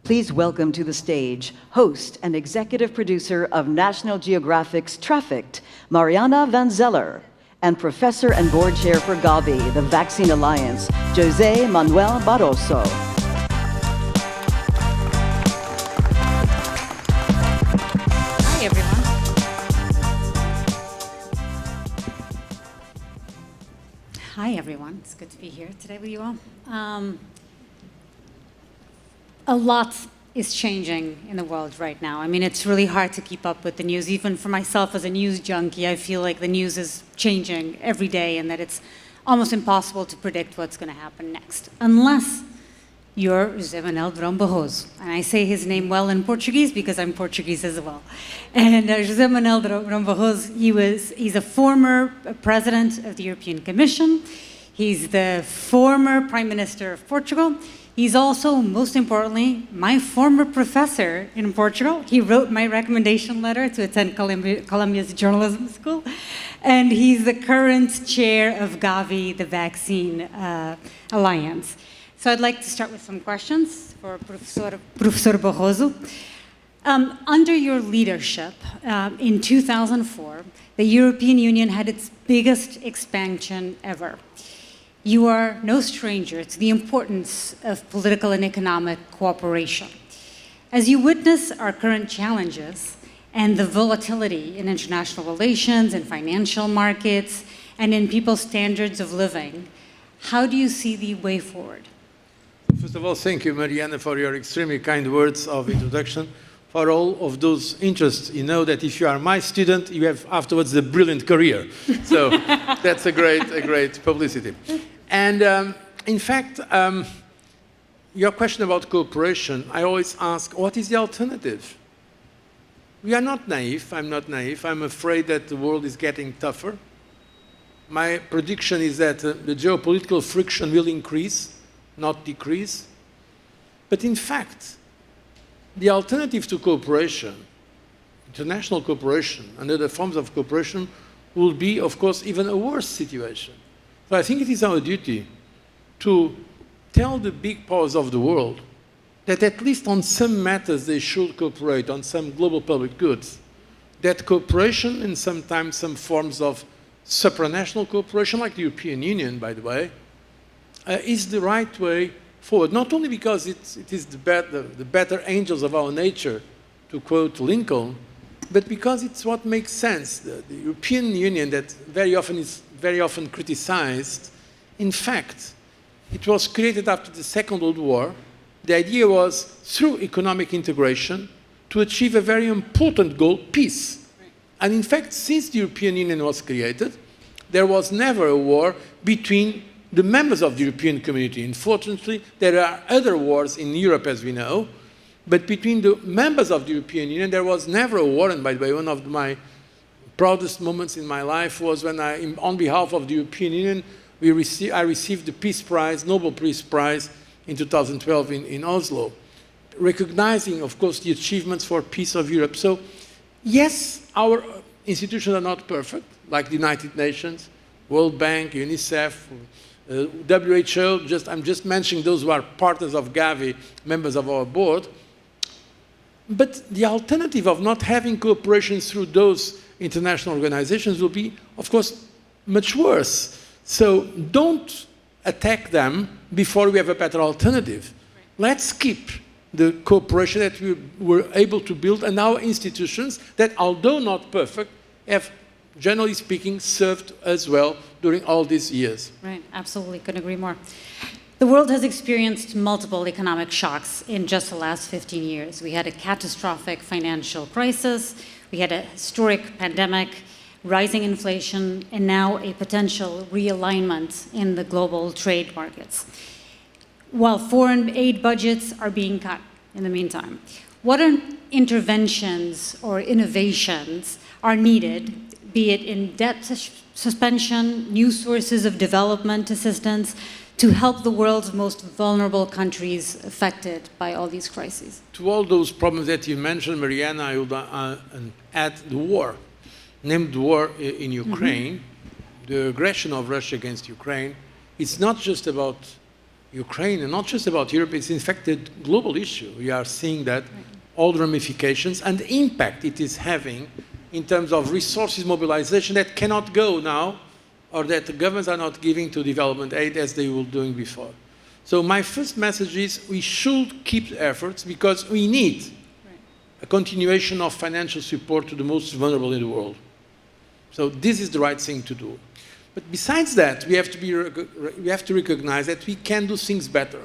Please welcome to the stage, host and executive producer of National Geographic's Trafficked, Mariana van Zeller, and professor and board chair for Gavi, the Vaccine Alliance, José Manuel Barroso. Hi, everyone. Hi, everyone. It's good to be here today with you all. A lot is changing in the world right now. I mean, it's really hard to keep up with the news. Even for myself as a news junkie, I feel like the news is changing every day and that it's almost impossible to predict what's going to happen next, unless you're José Manuel Barroso. And I say his name well in Portuguese because I'm Portuguese as well. And José Manuel Barroso, he's a former president of the European Commission. He's the former Prime Minister of Portugal. He's also, most importantly, my former professor in Portugal. He wrote my recommendation letter to attend Columbia's journalism school. And he's the current chair of Gavi, the Vaccine Alliance. So I'd like to start with some questions for Professor Barroso. Under your leadership, in 2004, the European Union had its biggest expansion ever. You are no stranger to the importance of political and economic cooperation. As you witness our current challenges and the volatility in international relations and financial markets and in people's standards of living, how do you see the way forward? First of all, thank you, Mariana, for your extremely kind words of introduction. For all of those interests, you know that if you are my student, you have afterwards a brilliant career. So that's a great publicity. And in fact, your question about cooperation, I always ask, what is the alternative? We are not naive. I'm not naive. I'm afraid that the world is getting tougher. My prediction is that the geopolitical friction will increase, not decrease. But in fact, the alternative to cooperation, international cooperation, and other forms of cooperation, will be, of course, even a worse situation. So I think it is our duty to tell the big powers of the world that at least on some matters they should cooperate, on some global public goods, that cooperation and sometimes some forms of supranational cooperation, like the European Union, by the way, is the right way forward. Not only because it is the better angels of our nature, to quote Lincoln, but because it's what makes sense. The European Union that is very often criticized, in fact, it was created after the Second World War. The idea was, through economic integration, to achieve a very important goal, peace. And in fact, since the European Union was created, there was never a war between the members of the European community. Unfortunately, there are other wars in Europe, as we know, but between the members of the European Union, there was never a war. And by the way, one of my proudest moments in my life was when on behalf of the European Union, I received the Peace Prize, Nobel Peace Prize, in 2012 in Oslo, recognizing, of course, the achievements for peace of Europe. So, yes, our institutions are not perfect, like the United Nations, World Bank, UNICEF, WHO. I'm just mentioning those who are partners of Gavi, members of our board. But the alternative of not having cooperation through those international organizations will be, of course, much worse. So don't attack them before we have a better alternative. Let's keep the cooperation that we were able to build, and our institutions that, although not perfect, have, generally speaking, served us well during all these years. Right, absolutely, couldn't agree more. The world has experienced multiple economic shocks in just the last 15 years. We had a catastrophic financial crisis, we had a historic pandemic, rising inflation, and now a potential realignment in the global trade markets. While foreign aid budgets are being cut in the meantime, what interventions or innovations are needed, be it in debt suspension, new sources of development assistance, to help the world's most vulnerable countries affected by all these crises? To all those problems that you mentioned, Mariana, I would add the war, named war in Ukraine, the aggression of Russia against Ukraine. It's not just about Ukraine, and not just about Europe, it's in fact a global issue. We are seeing that all the ramifications and the impact it is having in terms of resources mobilization that cannot go now, or that the governments are not giving to development aid as they were doing before. So my first message is we should keep the efforts because we need a continuation of financial support to the most vulnerable in the world. So this is the right thing to do. But besides that, we have to recognize that we can do things better.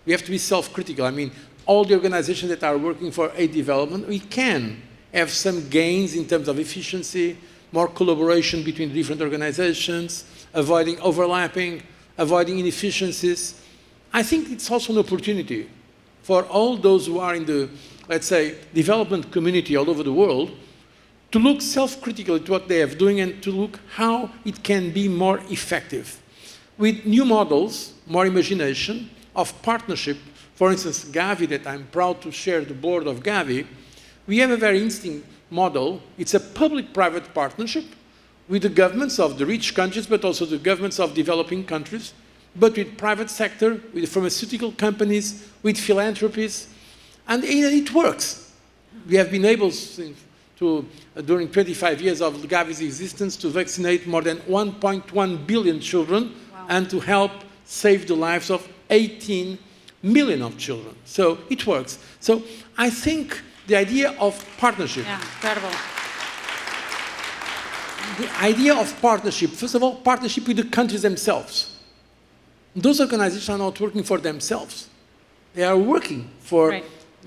We have to be self-critical. I mean, all the organizations that are working for aid development, we can have some gains in terms of efficiency, more collaboration between different organizations, avoiding overlapping, avoiding inefficiencies. I think it's also an opportunity for all those who are in the, let's say, development community all over the world to look self-critically at what they are doing and to look how it can be more effective. With new models, more imagination of partnership, for instance, Gavi, that I'm proud to share the board of Gavi, we have a very interesting model. It's a public-private partnership with the governments of the rich countries, but also the governments of developing countries, but with private sector, with pharmaceutical companies, with philanthropies, and it works. We have been able to, during 25 years of Gavi's existence, to vaccinate more than 1.1 billion children and to help save the lives of 18 million of children. So it works. So I think the idea of partnership. Yeah, incredible. The idea of partnership, first of all, partnership with the countries themselves. Those organizations are not working for themselves. They are working for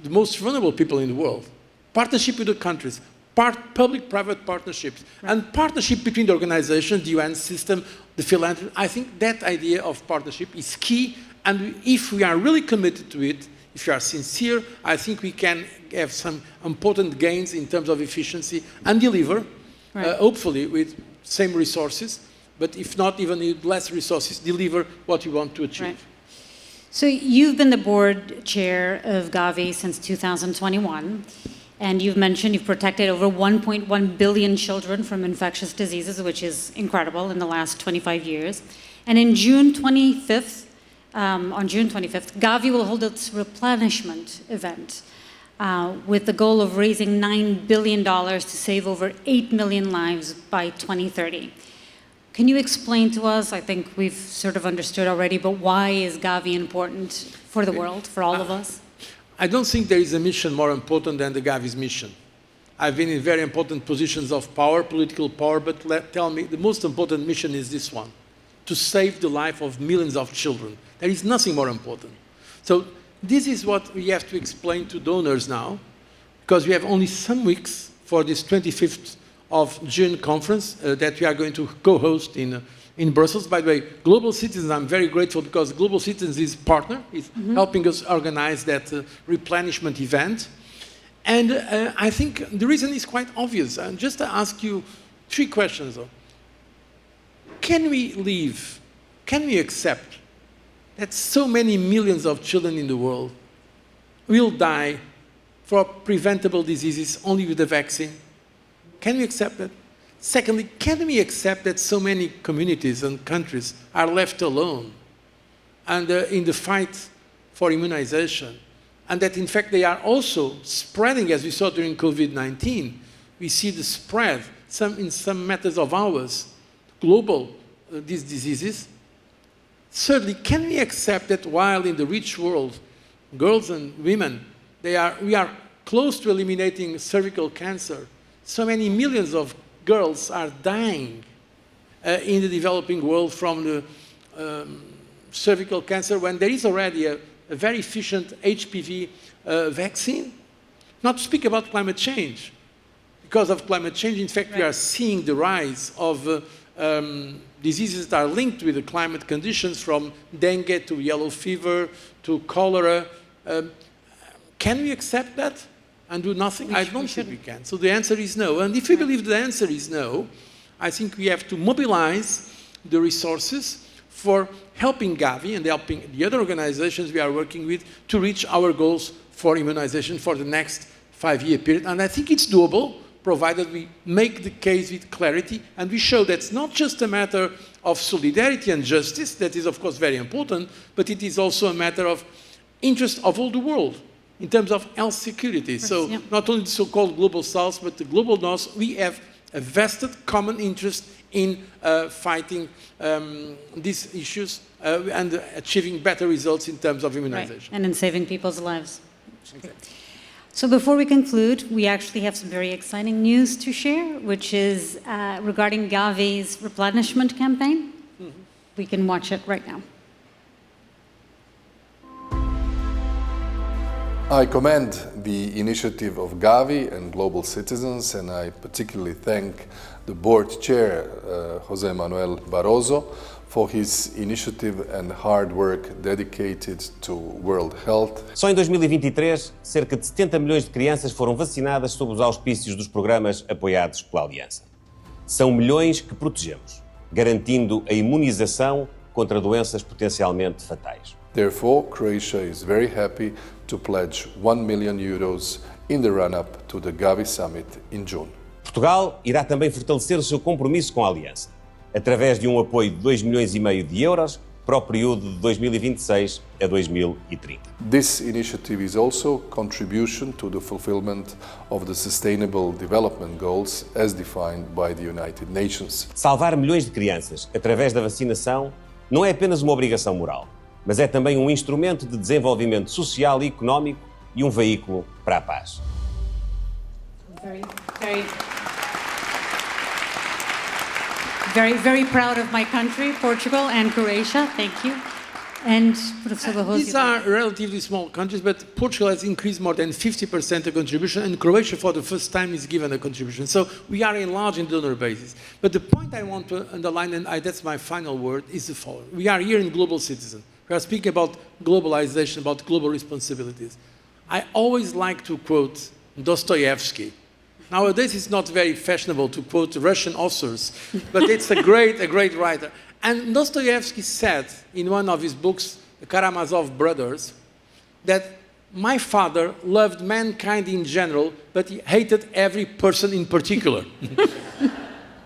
the most vulnerable people in the world. Partnership with the countries, public-private partnerships, and partnership between the organizations, the UN system, the philanthropy. I think that idea of partnership is key, and if we are really committed to it, if we are sincere, I think we can have some important gains in terms of efficiency and deliver, hopefully with same resources, but if not even with less resources, deliver what we want to achieve. Right. So you've been the board chair of Gavi since 2021, and you've mentioned you've protected over 1.1 billion children from infectious diseases, which is incredible in the last 25 years. And in June 25th, on June 25th, Gavi will hold its replenishment event with the goal of raising $9 billion to save over 8 million lives by 2030. Can you explain to us, I think we've sort of understood already, but why is Gavi important for the world, for all of us? I don't think there is a mission more important than the Gavi's mission. I've been in very important positions of power, political power, but tell me, the most important mission is this one, to save the life of millions of children. There is nothing more important. So this is what we have to explain to donors now, because we have only some weeks for this 25th of June conference that we are going to co-host in Brussels. By the way, Global Citizens, I'm very grateful because Global Citizens is partner, is helping us organize that replenishment event. And I think the reason is quite obvious. And just to ask you 3 questions. Though. Can we accept that so many millions of children in the world will die for preventable diseases only with the vaccine? Can we accept that? Secondly, can we accept that so many communities and countries are left alone and in the fight for immunization, and that in fact they are also spreading, as we saw during COVID-19? We see the spread in some methods of ours, global, these diseases. Thirdly, can we accept that while in the rich world, girls and women, we are close to eliminating cervical cancer, so many millions of girls are dying in the developing world from the cervical cancer when there is already a very efficient HPV vaccine? Not to speak about climate change. Because of climate change, in fact, we are seeing the rise of diseases that are linked with the climate conditions, from dengue to yellow fever to cholera. Can we accept that and do nothing? I don't think we can. So the answer is no. And if we believe the answer is no, I think we have to mobilize the resources for helping Gavi and helping the other organizations we are working with to reach our goals for immunization for the next 5-year period. And I think it's doable. provided we make the case with clarity and we show that's not just a matter of solidarity and justice, that is of course very important, but it is also a matter of interest of all the world in terms of health security. So not only the so-called global south, but the global north, we have a vested common interest in fighting these issues and achieving better results in terms of immunization. Right. And in saving people's lives. Okay. So before we conclude, we actually have some very exciting news to share, which is regarding Gavi's replenishment campaign. Mm-hmm. We can watch it right now. I commend the initiative of Gavi and Global Citizens, and I particularly thank the board chair, José Manuel Barroso, for his initiative and hard work dedicated to world health. Só em 2023, cerca de 70 milhões de crianças foram vacinadas sob os auspícios dos programas apoiados pela Aliança. São milhões que protegemos, garantindo a imunização contra doenças potencialmente fatais. Therefore, Croatia is very happy to pledge €1 million in the run-up to the Gavi Summit in June. Portugal irá também fortalecer o seu compromisso com a Aliança, através de um apoio de €2,5 milhões para o período de 2026 a 2030. This initiative is also contribution to the fulfillment of the Sustainable Development Goals as defined by the United Nations. Salvar milhões de crianças através da vacinação não é apenas uma obrigação moral, mas é também um instrumento de desenvolvimento social e económico e um veículo para a paz. Very proud of my country, Portugal and Croatia. Thank you. And Professor Barroso. These are relatively small countries, but Portugal has increased more than 50% of contribution, and Croatia for the first time is given a contribution. So we are enlarging donor bases. But the point I want to underline, and that's my final word, is the following. We are here in Global Citizen. We are speaking about globalization, about global responsibilities. I always like to quote Dostoevsky. Nowadays, it's not very fashionable to quote Russian authors, but it's a great writer. And Dostoevsky said in one of his books, The Karamazov Brothers, that my father loved mankind in general, but he hated every person in particular.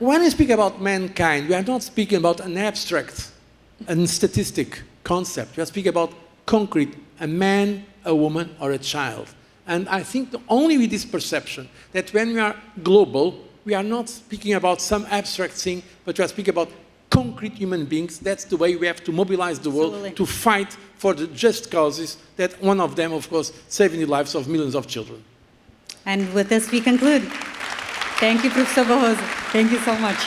When we speak about mankind, we are not speaking about an abstract and statistic concept. We are speaking about concrete, a man, a woman, or a child. And I think only with this perception that when we are global, we are not speaking about some abstract thing, but we are speaking about concrete human beings. That's the way we have to mobilize the world to fight for the just causes, that one of them, of course, saving the lives of millions of children. And with this, we conclude. Thank you, Professor Barroso. Thank you so much.